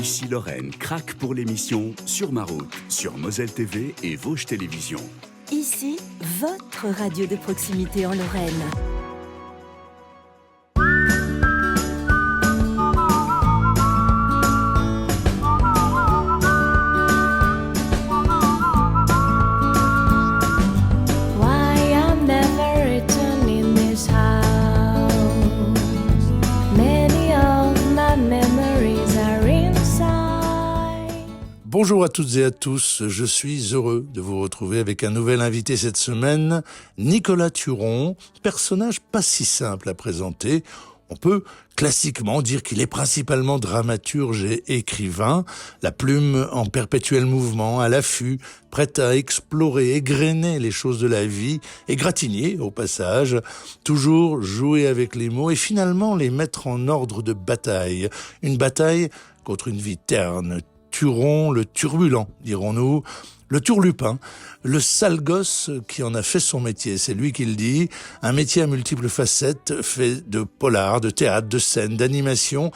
Ici Lorraine craque pour l'émission Sur ma route, sur Moselle TV et Vosges Télévisions. Ici, votre radio de proximité en Lorraine. Bonjour à toutes et à tous, je suis heureux de vous retrouver avec un nouvel invité cette semaine, Nicolas Turon, personnage pas si simple à présenter. On peut classiquement dire qu'il est principalement dramaturge et écrivain, la plume en perpétuel mouvement, à l'affût, prête à explorer, égrener les choses de la vie, égratigner au passage, toujours jouer avec les mots et finalement les mettre en ordre de bataille. Une bataille contre une vie terne. Turon, le turbulent, dirons-nous, le turlupin, le sale gosse qui en a fait son métier, c'est lui qui le dit, un métier à multiples facettes, fait de polar, de théâtre, de scène, d'animation,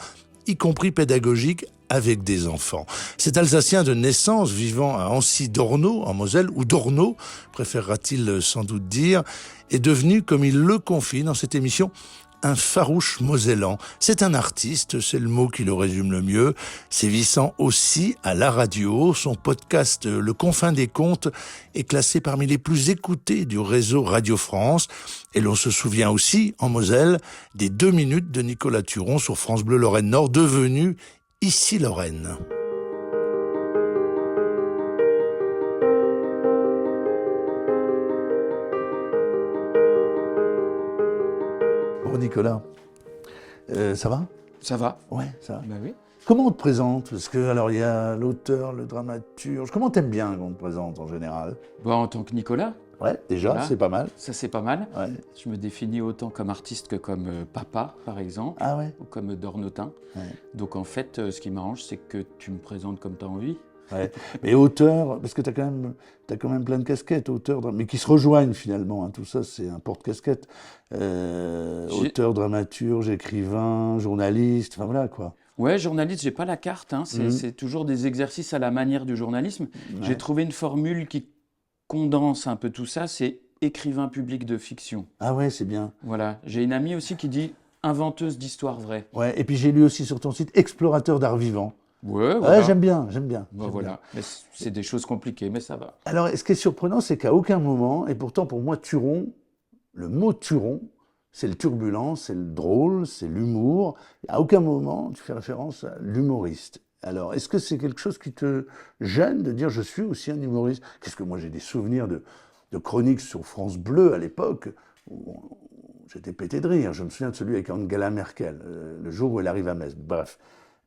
y compris pédagogique, avec des enfants. Cet Alsacien de naissance, vivant à Ancy-Dornot, en Moselle, ou Dornot, préférera-t-il sans doute dire, est devenu, comme il le confie dans cette émission, un farouche mosellan. C'est un artiste, c'est le mot qui le résume le mieux, sévissant aussi à la radio. Son podcast Le Confin des Contes est classé parmi les plus écoutés du réseau Radio France. Et l'on se souvient aussi, en Moselle, des 2 minutes de Nicolas Turon sur France Bleu Lorraine Nord, devenu Ici Lorraine. Bonjour Nicolas, ça va ? Ça va. Ouais, ça va. Bah oui. Comment on te présente ? Parce que alors il y a l'auteur, le dramaturge. Comment t'aimes bien qu'on te présente en général ? Bon, en tant que Nicolas, Ouais, déjà, voilà. c'est pas mal. Ça c'est pas mal. Ouais. Je me définis autant comme artiste que comme papa, par exemple, Ah ouais. ou comme dornotin. Ouais. Donc en fait, ce qui m'arrange, c'est que tu me présentes comme tu as envie. Ouais. Mais auteur, parce que t'as quand même plein de casquettes, auteur, mais qui se rejoignent finalement. Hein, tout ça, c'est un porte-casquette. Auteur, dramaturge, écrivain, journaliste, enfin voilà quoi. Ouais, journaliste, j'ai pas la carte. Hein. C'est toujours des exercices à la manière du journalisme. Ouais. J'ai trouvé une formule qui condense un peu tout ça. C'est écrivain public de fiction. Ah ouais, c'est bien. Voilà. J'ai une amie aussi qui dit inventeuse d'histoires vraies. Ouais. Et puis j'ai lu aussi sur ton site explorateur d'art vivant. Ouais, voilà. Ouais, j'aime bien. Bah, j'aime voilà. bien. Mais c'est des choses compliquées, mais ça va. Alors, ce qui est surprenant, c'est qu'à aucun moment, et pourtant pour moi, Turon, le mot Turon, c'est le turbulent, c'est le drôle, c'est l'humour. À aucun moment, tu fais référence à l'humoriste. Alors, est-ce que c'est quelque chose qui te gêne de dire « je suis aussi un humoriste » ? Qu'est-ce que moi, j'ai des souvenirs de chroniques sur France Bleu à l'époque, où j'étais pété de rire. Je me souviens de celui avec Angela Merkel, le jour où elle arrive à Metz. Bref.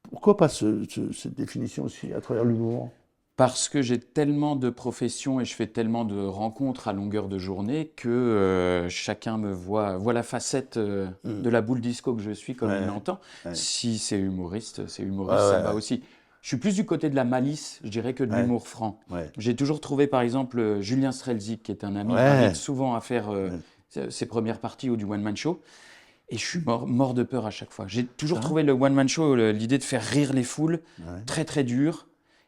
Pourquoi pas cette définition aussi à travers l'humour ? Parce que j'ai tellement de professions et je fais tellement de rencontres à longueur de journée que chacun me voit la facette de la boule disco que je suis comme il l'entend. Ouais. Si c'est humoriste, ça va aussi. Je suis plus du côté de la malice, je dirais, que de l'humour franc. Ouais. J'ai toujours trouvé, par exemple, Julien Strelzik, qui est un ami, qui m'aide souvent à faire ses premières parties ou du one-man show. Et je suis mort de peur à chaque fois. J'ai toujours trouvé le one-man show, l'idée de faire rire les foules, très très dur,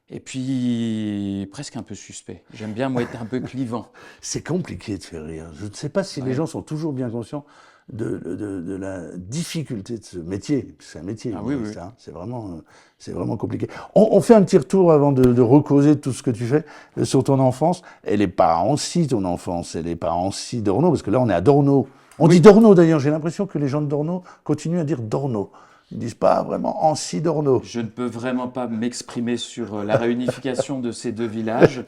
et puis presque un peu suspect. J'aime bien, moi, être un peu clivant. C'est compliqué de faire rire. Je ne sais pas si les gens sont toujours bien conscients de la difficulté de ce métier. C'est un métier, oui. Hein. C'est vraiment compliqué. On fait un petit retour avant de recauser tout ce que tu fais sur ton enfance. Elle n'est pas à Ancy, ton enfance, elle n'est pas à Ancy-Dornot, parce que là, on est à Dornot. On dit Dornot d'ailleurs, j'ai l'impression que les gens de Dornot continuent à dire Dornot. Ils ne disent pas vraiment Ancy-Dornot. Je ne peux vraiment pas m'exprimer sur la réunification de ces deux villages,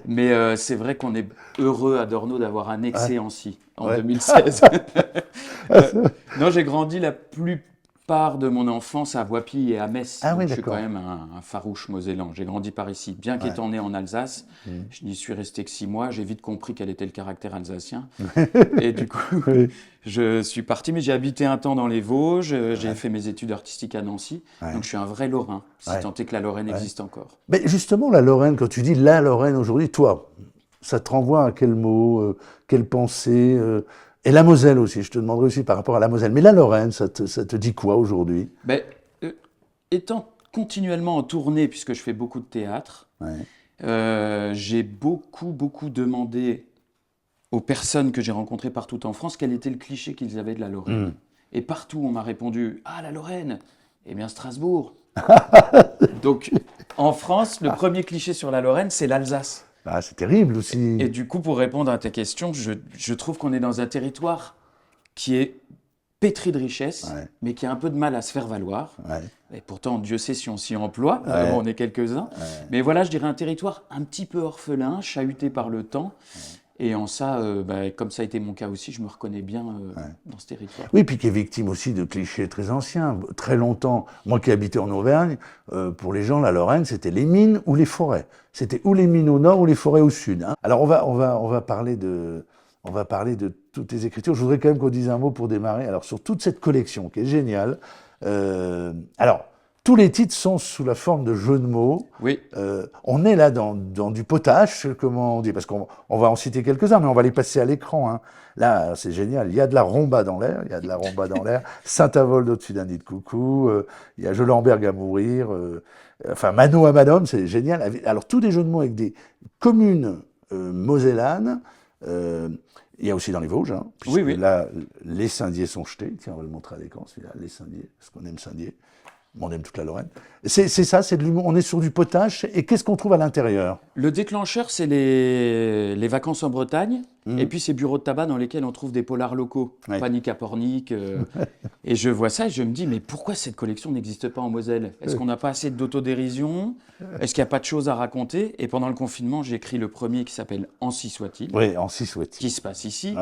mais c'est vrai qu'on est heureux à Dornot d'avoir annexé Ancy en 2016. Non, j'ai grandi la plupart de mon enfance à Voipy et à Metz. Donc je suis quand même un farouche mosellan. J'ai grandi par ici. Bien qu'étant né en Alsace, je n'y suis resté que 6 mois. J'ai vite compris quel était le caractère alsacien. Et du coup, je suis parti. Mais j'ai habité un temps dans les Vosges. J'ai fait mes études artistiques à Nancy. Donc je suis un vrai Lorrain, si tant est que la Lorraine existe encore. Mais justement, la Lorraine, quand tu dis la Lorraine aujourd'hui, toi, ça te renvoie à quel mot, quelle pensée Et la Moselle aussi, je te demanderai aussi par rapport à la Moselle. Mais la Lorraine, ça te dit quoi aujourd'hui ? Étant continuellement en tournée, puisque je fais beaucoup de théâtre. J'ai beaucoup demandé aux personnes que j'ai rencontrées partout en France quel était le cliché qu'ils avaient de la Lorraine. Et partout, on m'a répondu « Ah, la Lorraine !» Eh bien, Strasbourg. Donc, en France, le premier cliché sur la Lorraine, c'est l'Alsace. Ah, c'est terrible aussi. Et du coup, pour répondre à ta question, je trouve qu'on est dans un territoire qui est pétri de richesses, mais qui a un peu de mal à se faire valoir. Et pourtant, Dieu sait si on s'y emploie, on est quelques-uns. Mais voilà, je dirais un territoire un petit peu orphelin, chahuté par le temps. Et en ça, comme ça a été mon cas aussi, je me reconnais bien dans ce territoire. Oui, puis qui est victime aussi de clichés très anciens. Très longtemps, moi qui habitais en Auvergne, pour les gens, la Lorraine, c'était les mines ou les forêts. C'était ou les mines au nord ou les forêts au sud. Alors on va parler de toutes tes écritures. Je voudrais quand même qu'on dise un mot pour démarrer. Alors sur toute cette collection qui est géniale. Alors tous les titres sont sous la forme de jeux de mots. Oui. On est là dans du potache, comment on dit, parce qu'on va en citer quelques-uns, mais on va les passer à l'écran. Là, c'est génial. Il y a de la rumba dans l'air. Saint-Avold au-dessus d'un nid de coucou. Il y a Je Lamberg à mourir. Mano à Madame, c'est génial. Alors, tous des jeux de mots avec des communes mosellanes. Il y a aussi dans les Vosges, puisque là, les Saint-Dié sont jetés. Tiens, on va le montrer à l'écran, celui-là, les Saint-Dié, parce qu'on aime Saint-Dié. On aime toute la Lorraine. C'est ça, c'est de l'humour. On est sur du potache. Et qu'est-ce qu'on trouve à l'intérieur? Le déclencheur, c'est les vacances en Bretagne. Et puis ces bureaux de tabac dans lesquels on trouve des polars locaux. Panique à Pornic. Et je vois ça et je me dis, mais pourquoi cette collection n'existe pas en Moselle? Est-ce qu'on n'a pas assez d'autodérision? Est-ce qu'il n'y a pas de choses à raconter? Et pendant le confinement, j'ai écrit le premier qui s'appelle Ancy soit-il. Oui, Ancy soit-il. Qui se passe ici.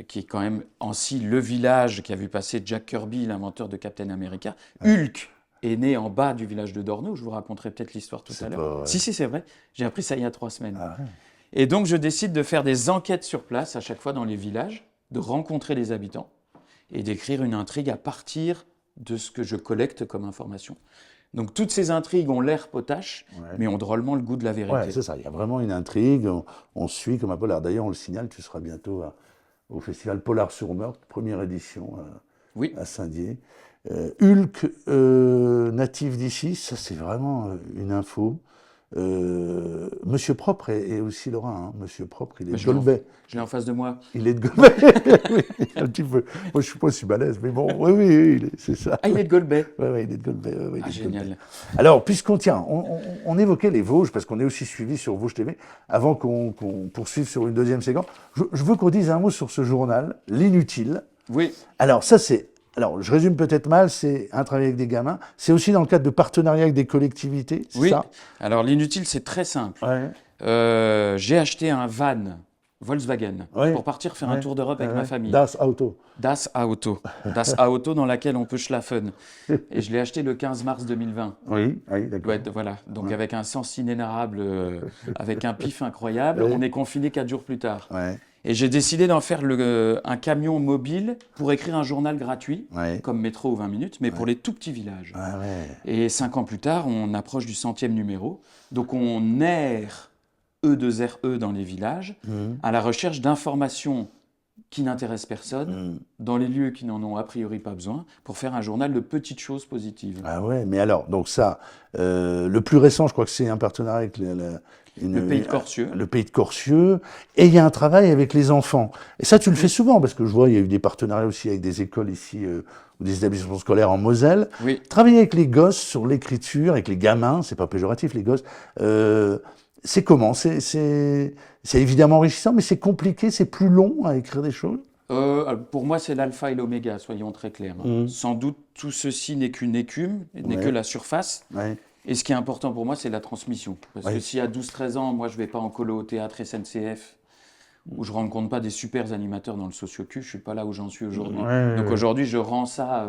Qui est quand même Ancy, le village qui a vu passer Jack Kirby, l'inventeur de Captain America. Hulk est né en bas du village de Dorneau. Je vous raconterai peut-être l'histoire tout à l'heure. Si, c'est vrai. J'ai appris ça il y a 3 semaines. Et donc, je décide de faire des enquêtes sur place à chaque fois dans les villages, de rencontrer les habitants et d'écrire une intrigue à partir de ce que je collecte comme information. Donc, toutes ces intrigues ont l'air potaches, mais ont drôlement le goût de la vérité. Oui, c'est ça. Il y a vraiment une intrigue. On suit comme un polar. D'ailleurs, on le signale, tu seras bientôt au festival Polar sur Meurthe, première édition à Saint-Dié. Hulk, natif d'ici, ça c'est vraiment une info. Monsieur Propre est aussi lorrain. Monsieur Propre, il est de Golbet. Je l'ai en face de moi. Il est de Golbet. Oui, un petit peu. Moi, je ne suis pas si balèze, mais bon, oui, c'est ça. Ah, il est de Golbet. Oui, il est de Golbet. Génial. Alors, on évoquait les Vosges, parce qu'on est aussi suivi sur Vosges TV, avant qu'on poursuive sur une deuxième séquence. Je veux qu'on dise un mot sur ce journal, L'Inutile. Oui. Alors, Alors, je résume peut-être mal, c'est un travail avec des gamins. C'est aussi dans le cadre de partenariats avec des collectivités, c'est ça? Alors, L'Inutile, c'est très simple. J'ai acheté un van Volkswagen pour partir faire un tour d'Europe avec ma famille. Das Auto. Das Auto dans laquelle on peut schlafen. Et je l'ai acheté le 15 mars 2020. Oui, d'accord. Voilà. Donc, avec un sens inénarrable, avec un pif incroyable, on est confiné 4 jours plus tard. Et j'ai décidé d'en faire un camion mobile pour écrire un journal gratuit, comme Métro ou 20 minutes, mais pour les tout petits villages. Et 5 ans plus tard, on approche du 100e numéro. Donc on erre E2RE dans les villages, à la recherche d'informations qui n'intéressent personne, dans les lieux qui n'en ont a priori pas besoin, pour faire un journal de petites choses positives. Mais alors, donc ça, le plus récent, je crois que c'est un partenariat avec le Pays de Corcieux. Le Pays de Corcieux. Et il y a un travail avec les enfants. Et ça, tu le fais souvent, parce que je vois, il y a eu des partenariats aussi avec des écoles ici, ou des établissements scolaires en Moselle. Travailler avec les gosses sur l'écriture, avec les gamins, c'est pas péjoratif, les gosses. C'est comment? C'est évidemment enrichissant, mais c'est compliqué, c'est plus long à écrire des choses? Pour moi, c'est l'alpha et l'oméga, soyons très clairs. Sans doute, tout ceci n'est qu'une écume, n'est que la surface. Et ce qui est important pour moi, c'est la transmission. Parce que si à 12-13 ans, moi, je ne vais pas en colo au théâtre SNCF, où je ne rencontre pas des super animateurs dans le socio-cul, je ne suis pas là où j'en suis aujourd'hui. Donc aujourd'hui, je rends ça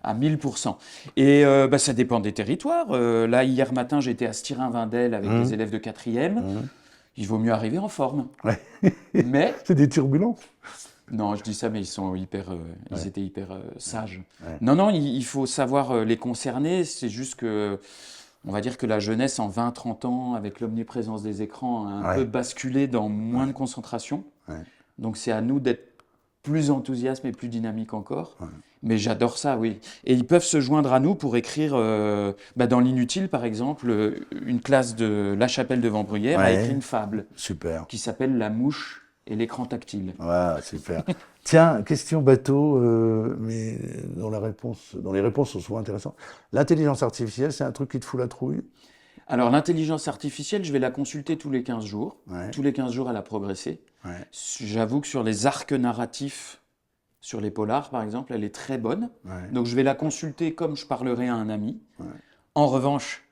à 1000%. Et ça dépend des territoires. Là, hier matin, j'étais à Styrin-Vindel avec des élèves de 4e. Il vaut mieux arriver en forme. Mais c'est des turbulences. Non, je dis ça, mais ils étaient hyper sages. Non, il faut savoir les concerner. C'est juste que, on va dire que la jeunesse, en 20-30 ans, avec l'omniprésence des écrans, a un peu basculé dans moins de concentration. Donc c'est à nous d'être plus enthousiastes et plus dynamiques encore. Ouais. Mais j'adore ça, oui. Et ils peuvent se joindre à nous pour écrire, dans l'Inutile, par exemple, une classe de La Chapelle de Vambruyère a écrit une fable. Super. Qui s'appelle La mouche et l'écran tactile. Ouais, super. Tiens, question bateau, mais dont les réponses sont souvent intéressantes. L'intelligence artificielle, c'est un truc qui te fout la trouille? Alors, l'intelligence artificielle, je vais la consulter tous les 15 jours. Ouais. Tous les 15 jours, elle a progressé. Ouais. J'avoue que sur les arcs narratifs, sur les polars, par exemple, elle est très bonne. Ouais. Donc, je vais la consulter comme je parlerais à un ami. Ouais. En revanche,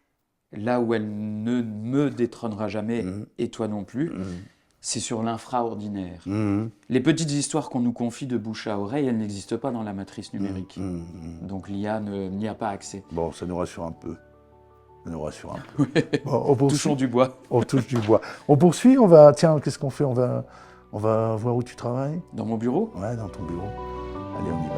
là où elle ne me détrônera jamais, et toi non plus, c'est sur l'infraordinaire. Les petites histoires qu'on nous confie de bouche à oreille, elles n'existent pas dans la matrice numérique. Donc, l'IA n'y a pas accès. Bon, ça nous rassure un peu. Ça nous rassure un peu. Bon, touchons du bois. On touche du bois. On poursuit, tiens, qu'est-ce qu'on fait? On va voir où tu travailles? Dans mon bureau? Ouais, dans ton bureau. Allez, on y va.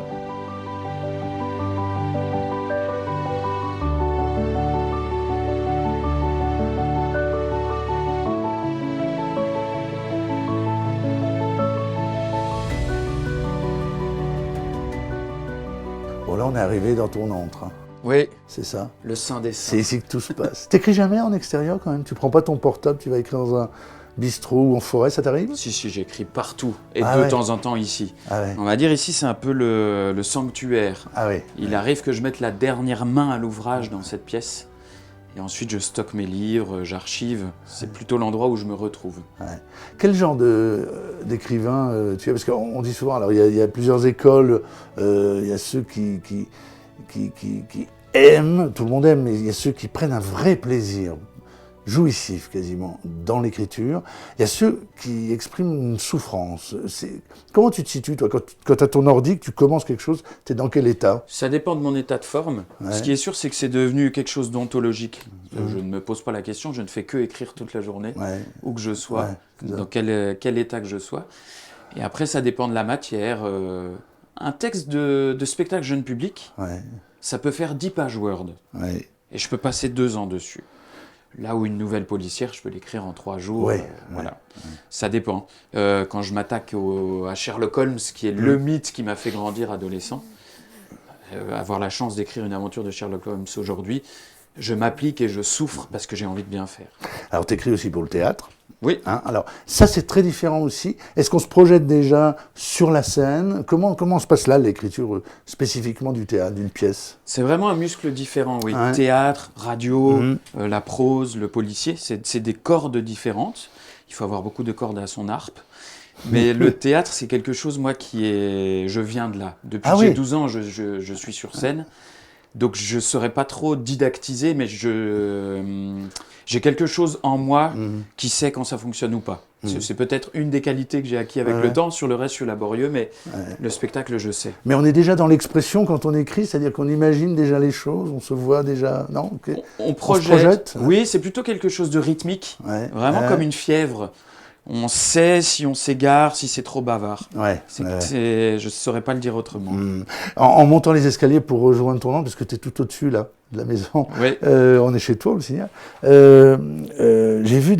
Bon, là, on est arrivé dans ton antre. Oui. C'est ça. Le sein des saints. C'est ici que tout se passe. T'écris jamais en extérieur quand même? Tu prends pas ton portable, tu vas écrire dans un bistrot ou en forêt, ça t'arrive? Si, j'écris partout. Et de temps en temps ici. On va dire ici, c'est un peu le sanctuaire. Il arrive que je mette la dernière main à l'ouvrage dans cette pièce. Et ensuite, je stocke mes livres, j'archive. C'est plutôt l'endroit où je me retrouve. Quel genre d'écrivain tu es? Parce qu'on dit souvent, alors il y a plusieurs écoles, il y a ceux qui aiment, tout le monde aime, mais il y a ceux qui prennent un vrai plaisir, jouissif quasiment, dans l'écriture. Il y a ceux qui expriment une souffrance. Comment tu te situes, toi, quand tu as ton ordi, que tu commences quelque chose, tu es dans quel état? Ça dépend de mon état de forme. Ce qui est sûr, c'est que c'est devenu quelque chose d'ontologique. Je ne me pose pas la question, je ne fais que écrire toute la journée, où que je sois, dans quel état que je sois. Et après, ça dépend de la matière. Un texte de spectacle jeune public, ça peut faire 10 pages Word. Et je peux passer 2 ans dessus. Là où une nouvelle policière, je peux l'écrire en 3 jours. Voilà. Ça dépend. Quand je m'attaque à Sherlock Holmes, qui est le mythe qui m'a fait grandir adolescent, avoir la chance d'écrire une aventure de Sherlock Holmes aujourd'hui, je m'applique et je souffre parce que j'ai envie de bien faire. Alors, tu écris aussi pour le théâtre. Oui. Alors, ça, c'est très différent aussi. Est-ce qu'on se projette déjà sur la scène? Comment se passe là, l'écriture spécifiquement du théâtre, d'une pièce? C'est vraiment un muscle différent, oui. Théâtre, radio, la prose, le policier, c'est des cordes différentes. Il faut avoir beaucoup de cordes à son harpe. Mais le théâtre, c'est quelque chose, moi, je viens de là. Depuis que j'ai 12 ans, je suis sur scène. Donc, je ne saurais pas trop didactiser, mais j'ai quelque chose en moi qui sait quand ça fonctionne ou pas. C'est peut-être une des qualités que j'ai acquis avec le temps. Sur le reste, je suis laborieux, mais le spectacle, je sais. Mais on est déjà dans l'expression quand on écrit, c'est-à-dire qu'on imagine déjà les choses, on se voit déjà, non? On projette. Oui, c'est plutôt quelque chose de rythmique, vraiment comme une fièvre. On sait si on s'égare, si c'est trop bavard. Je ne saurais pas le dire autrement. En montant les escaliers pour rejoindre ton antre, parce que tu es tout au-dessus là, de la maison, on est chez toi, le signal. J'ai vu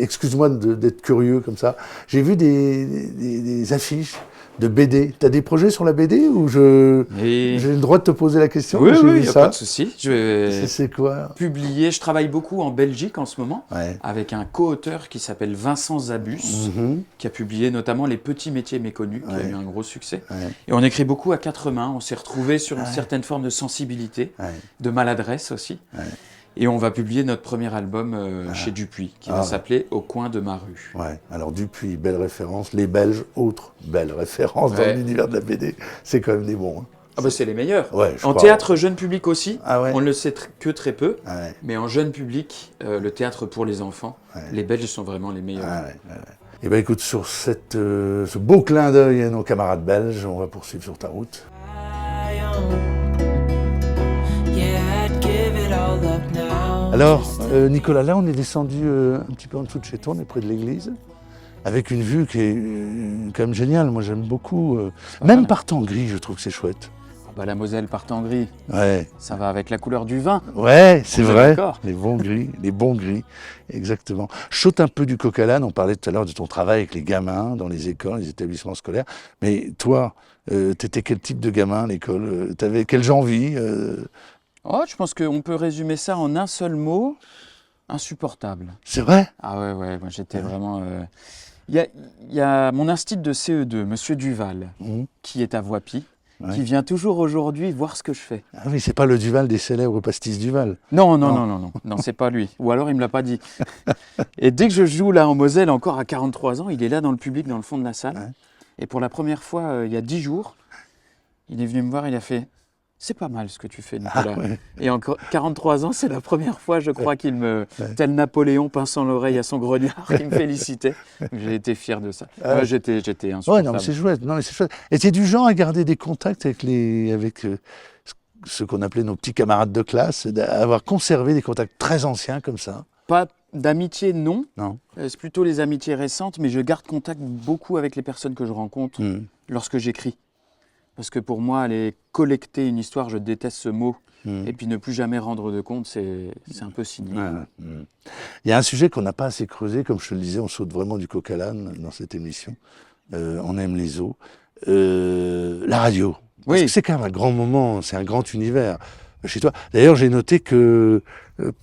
excuse-moi d'être curieux comme ça, j'ai vu des affiches de BD. Tu as des projets sur la BD ou j'ai le droit de te poser la question? Oui, il n'y a pas de souci. C'est quoi? Je travaille beaucoup en Belgique en ce moment, avec un co-auteur qui s'appelle Vincent Zabus, qui a publié notamment Les Petits Métiers Méconnus, qui a eu un gros succès. Et on écrit beaucoup à 4 mains. On s'est retrouvés sur une certaine forme de sensibilité, de maladresse aussi. Et on va publier notre premier album chez Dupuis, qui va s'appeler Au coin de ma rue. Alors Dupuis, belle référence. Les Belges, autre belle référence dans l'univers de la BD. C'est quand même des bons. C'est les meilleurs. En théâtre jeune public aussi, on ne le sait que très peu. Mais en jeune public, le théâtre pour les enfants, les Belges sont vraiment les meilleurs. Eh bien écoute, sur ce beau clin d'œil à nos camarades belges, on va poursuivre sur ta route. Alors, Nicolas, là, on est descendu un petit peu en dessous de chez toi, on est près de l'église, avec une vue qui est quand même géniale. Moi, j'aime beaucoup. Même par temps gris, je trouve que c'est chouette. Bah, la Moselle part en gris, Ouais, ça va avec la couleur du vin. ouais, c'est On est vrai. d'accord. Les bons gris, exactement. Je saute un peu du coq à l'âne. On parlait tout à l'heure de ton travail avec les gamins dans les écoles, les établissements scolaires. Mais toi, t'étais quel type de gamin à l'école? T'avais quelle envie? Oh, je pense qu'on peut résumer ça en un seul mot, insupportable. C'est vrai? Ah ouais, moi j'étais vraiment... Il y a mon instit de CE2, Monsieur Duval, Mhm. qui est à Voipy, Ouais. qui vient toujours aujourd'hui voir ce que je fais. Ah oui, c'est pas le Duval des célèbres pastis Duval. Non, c'est pas lui. Ou alors il me l'a pas dit. Et dès que je joue là en Moselle, encore à 43 ans, il est là dans le public, dans le fond de la salle. Ouais. Et pour la première fois, il y a 10 jours, il est venu me voir, il a fait « C'est pas mal ce que tu fais, Nicolas. Ah ouais. Et encore 43 ans, c'est la première fois, je crois, qu'il me, Ouais. tel Napoléon pinçant l'oreille à son grognard, il me félicitait. J'ai été fier de ça. Ah ouais. J'étais Ouais, insupportable. non, mais c'est chouette. Non, mais c'est chouette. Et t'es du genre à garder des contacts avec ce qu'on appelait nos petits camarades de classe, d'avoir conservé des contacts très anciens comme ça. Pas d'amitié, non. Non. C'est plutôt les amitiés récentes, mais je garde contact beaucoup avec les personnes que je rencontre Mm. lorsque j'écris. Parce que pour moi, aller collecter une histoire, je déteste ce mot. Mm. Et puis ne plus jamais rendre de compte, c'est un peu cynique. Ouais, ouais. Mm. Il y a un sujet qu'on n'a pas assez creusé, comme je te le disais, on saute vraiment du coq à l'âne dans cette émission. On aime les eaux. La radio. Parce Oui. que c'est quand même un grand moment, c'est un grand univers chez toi. D'ailleurs, j'ai noté que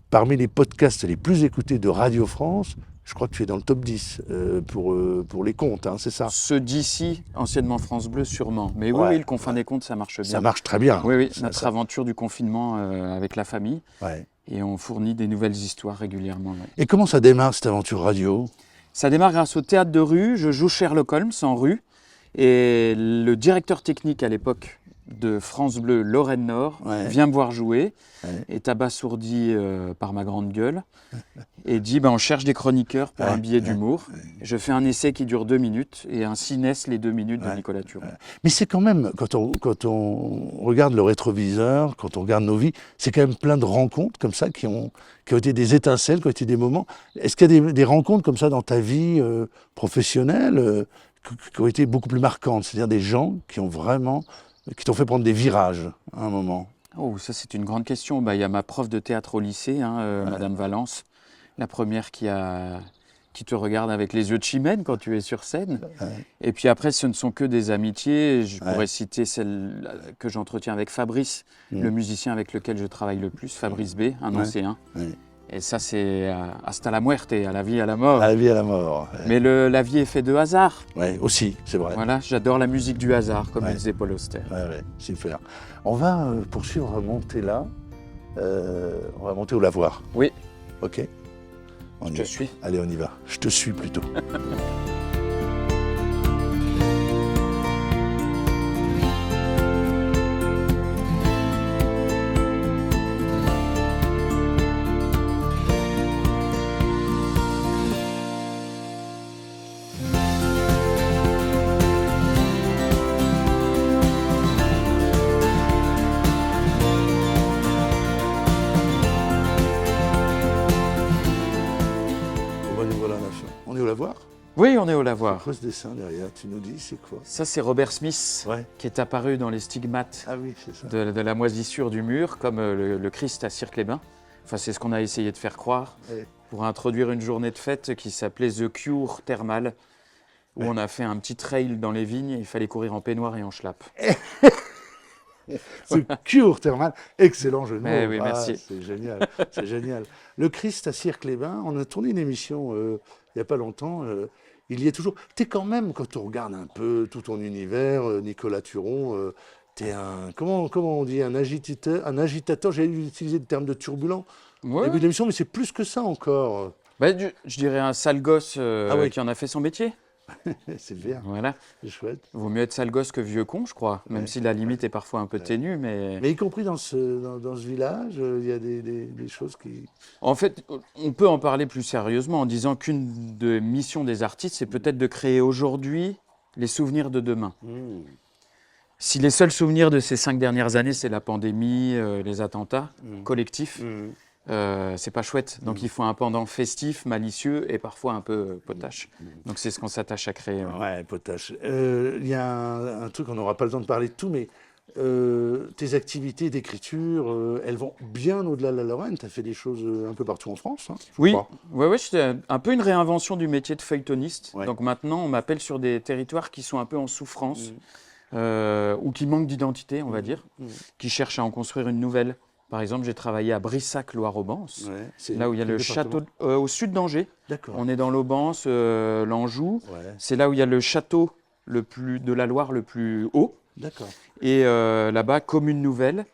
parmi les podcasts les plus écoutés de Radio France, je crois que tu es dans le top 10 pour les comptes, hein, c'est ça? Ceux d'ici, anciennement France Bleu, sûrement. Mais oui, Ouais, oui, le confin des comptes, ça marche bien. Ça marche très bien. Oui, oui, Ça- notre ça- aventure du confinement avec la famille. ouais. Et on fournit des nouvelles histoires régulièrement. Ouais. Et comment ça démarre cette aventure radio? Ça démarre grâce au théâtre de rue. Je joue Sherlock Holmes en rue. Et le directeur technique à l'époque de France Bleu, Lorraine Nord, Ouais. vient me voir jouer, Ouais. est abasourdi par ma grande gueule, et dit on cherche des chroniqueurs pour Ouais, un billet ouais, d'humour. Je fais un essai qui dure 2 minutes, et ainsi naissent les 2 minutes de Ouais, Nicolas Turon. Mais c'est quand même, quand on regarde le rétroviseur, quand on regarde nos vies, c'est quand même plein de rencontres comme ça qui ont été des étincelles, qui ont été des moments. Est-ce qu'il y a des rencontres comme ça dans ta vie professionnelle qui ont été beaucoup plus marquantes? C'est-à-dire des gens qui t'ont fait prendre des virages à un moment? Oh, ça c'est une grande question. Il y a ma prof de théâtre au lycée, Madame Valence, la première qui te regarde avec les yeux de chimène quand tu es sur scène. Ouais. Et puis après, ce ne sont que des amitiés. Je Ouais. pourrais citer celle que j'entretiens avec Fabrice, le musicien avec lequel je travaille le plus, Fabrice B, un Ouais. ancien. Ouais. Et ça, c'est hasta la muerte, à la vie, à la mort. À la vie, à la mort. Mais la vie est faite de hasard. Ouais, aussi, c'est vrai. Voilà, j'adore la musique du hasard, comme Ouais. disait Paul Auster. Ouais, super. On va poursuivre, on va monter là. On va monter au lavoir. Oui, Ok? On je y te va. suis. Allez, on y va. Je te suis plutôt. Nous voilà à la fin. On est au lavoir? Oui, on est au lavoir. Quoi ce dessin derrière? Tu nous dis, c'est quoi? Ça, c'est Robert Smith, Ouais. qui est apparu dans les stigmates Ah oui, c'est ça. de la moisissure du mur, comme le Christ à Cirque-les-Bains. Enfin, c'est ce qu'on a essayé de faire croire Ouais. pour introduire une journée de fête qui s'appelait The Cure Thermal, où on a fait un petit trail dans les vignes et il fallait courir en peignoir et en schlapp. Ce cure thermal, excellent jeu de mots. Eh oui, Ah, merci. c'est génial, c'est génial. Le Christ à Cirque-les-Bains, on a tourné une émission il n'y a pas longtemps. Il y est toujours. T'es quand même, quand on regarde un peu tout ton univers, Nicolas Turon, t'es comment on dit, un agitateur. J'ai utilisé le terme de turbulent au début de l'émission, mais c'est plus que ça encore. Je dirais un sale gosse Ah oui. qui en a fait son métier. C'est bien, Voilà. c'est chouette. Vaut mieux être sale gosse que vieux con, je crois, même Ouais. si la limite est parfois un peu ténue, mais... Mais y compris dans ce village, il y a des choses qui. En fait, on peut en parler plus sérieusement en disant qu'une des missions des artistes, c'est peut-être de créer aujourd'hui les souvenirs de demain. Si les seuls souvenirs de ces 5 dernières années, c'est la pandémie, les attentats collectifs, c'est pas chouette. Donc il faut un pendant festif, malicieux et parfois un peu potache. Donc c'est ce qu'on s'attache à créer. Ouais. Ouais, potache. Il y a un truc, on n'aura pas le temps de parler de tout, mais tes activités d'écriture, elles vont bien au-delà de la Lorraine. Tu as fait des choses un peu partout en France, hein, je Oui, crois. ouais, c'était un peu une réinvention du métier de feuilletoniste. Ouais. Donc maintenant, on m'appelle sur des territoires qui sont un peu en souffrance ou qui manquent d'identité, on va dire, qui cherchent à en construire une nouvelle. Par exemple, j'ai travaillé à Brissac-Loire-Aubance, Ouais, c'est là où il y a quel le département château, au sud d'Angers. D'accord. On est dans l'Aubance, l'Anjou. Ouais, C'est là où il y a le château de la Loire le plus haut. d'accord. Et là-bas, commune nouvelle,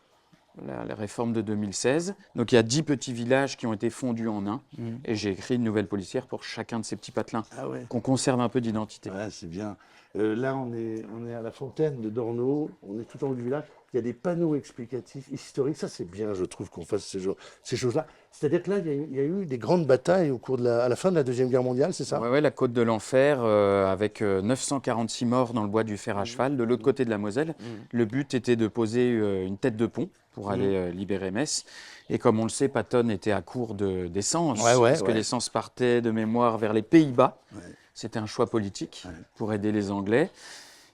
la réforme de 2016. Donc il y a 10 petits villages qui ont été fondus en un. Et j'ai écrit une nouvelle policière pour chacun de ces petits patelins, Ah ouais. qu'on conserve un peu d'identité. Ouais, c'est bien. Là, on est à la fontaine de Dorneau, on est tout en haut du village. Il y a des panneaux explicatifs historiques. Ça, c'est bien, je trouve, qu'on fasse ces choses-là. C'est-à-dire que là, il y a eu des grandes batailles à la fin de la Deuxième Guerre mondiale, c'est ça? Ouais, la côte de l'Enfer, avec 946 morts dans le bois du fer à cheval, de l'autre côté de la Moselle. Le but était de poser une tête de pont pour aller libérer Metz. Et comme on le sait, Patton était à court d'essence, parce que l'essence partait de mémoire vers les Pays-Bas. Ouais. C'était un choix politique pour aider les Anglais.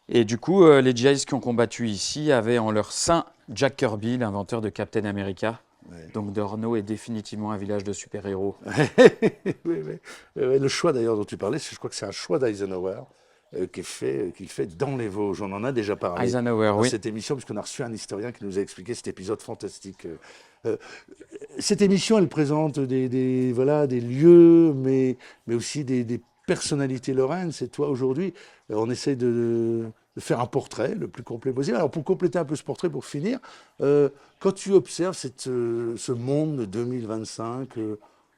Et du coup, les djihadistes qui ont combattu ici avaient en leur sein Jack Kirby, l'inventeur de Captain America. Ouais. Donc Dorneau est définitivement un village de super-héros. Le choix d'ailleurs dont tu parlais, je crois que c'est un choix d'Eisenhower qu'il fait dans les Vosges. On en a déjà parlé dans cette émission, puisqu'on a reçu un historien qui nous a expliqué cet épisode fantastique. Cette émission, elle présente des lieux, mais aussi des personnalités lorraines. C'est toi aujourd'hui. On essaie de faire un portrait le plus complet possible. Alors pour compléter un peu ce portrait, pour finir, quand tu observes ce monde de 2025,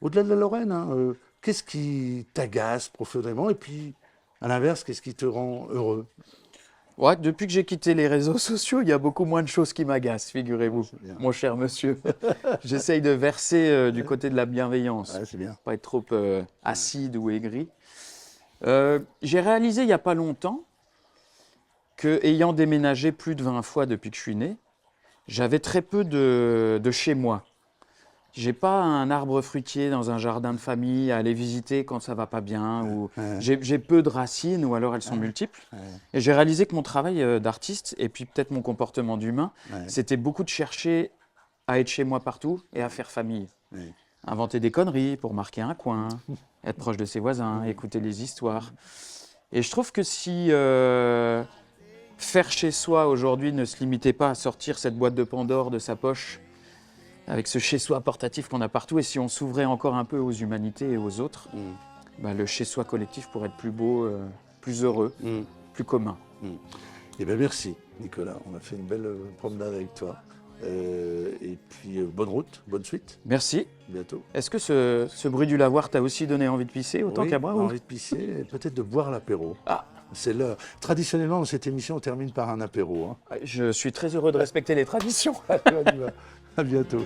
au-delà de la Lorraine, qu'est-ce qui t'agace profondément? Et puis, à l'inverse, qu'est-ce qui te rend heureux? Ouais, depuis que j'ai quitté les réseaux sociaux, il y a beaucoup moins de choses qui m'agacent, figurez-vous, mon cher monsieur. J'essaye de verser du côté de la bienveillance, c'est bien. Pas être trop acide ou aigri. J'ai réalisé il n'y a pas longtemps que, ayant déménagé plus de 20 fois depuis que je suis né, j'avais très peu de chez moi. J'ai pas un arbre fruitier dans un jardin de famille à aller visiter quand ça va pas bien. Ou j'ai peu de racines, ou alors elles sont multiples. Et j'ai réalisé que mon travail d'artiste, et puis peut-être mon comportement d'humain, c'était beaucoup de chercher à être chez moi partout et à faire famille. Inventer des conneries pour marquer un coin, être proche de ses voisins, écouter les histoires. Et je trouve que si faire chez soi aujourd'hui ne se limitait pas à sortir cette boîte de Pandore de sa poche, avec ce chez-soi portatif qu'on a partout, et si on s'ouvrait encore un peu aux humanités et aux autres, le chez-soi collectif pourrait être plus beau, plus heureux, plus commun. Eh bien, merci Nicolas, on a fait une belle promenade avec toi. Et puis bonne route, bonne suite. Merci. Bientôt. Est-ce que ce bruit du lavoir t'a aussi donné envie de pisser autant qu'à moi? Envie de pisser et peut-être de boire l'apéro. Ah. C'est l'heure. Traditionnellement, dans cette émission, on termine par un apéro. Je suis très heureux de respecter les traditions. À bientôt.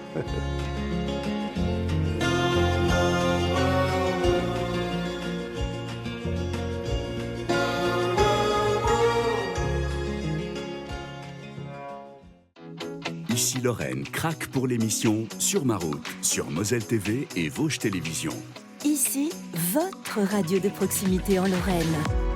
Ici Lorraine craque pour l'émission Sur ma route, sur Moselle TV et Vosges Télévisions. Ici, votre radio de proximité en Lorraine.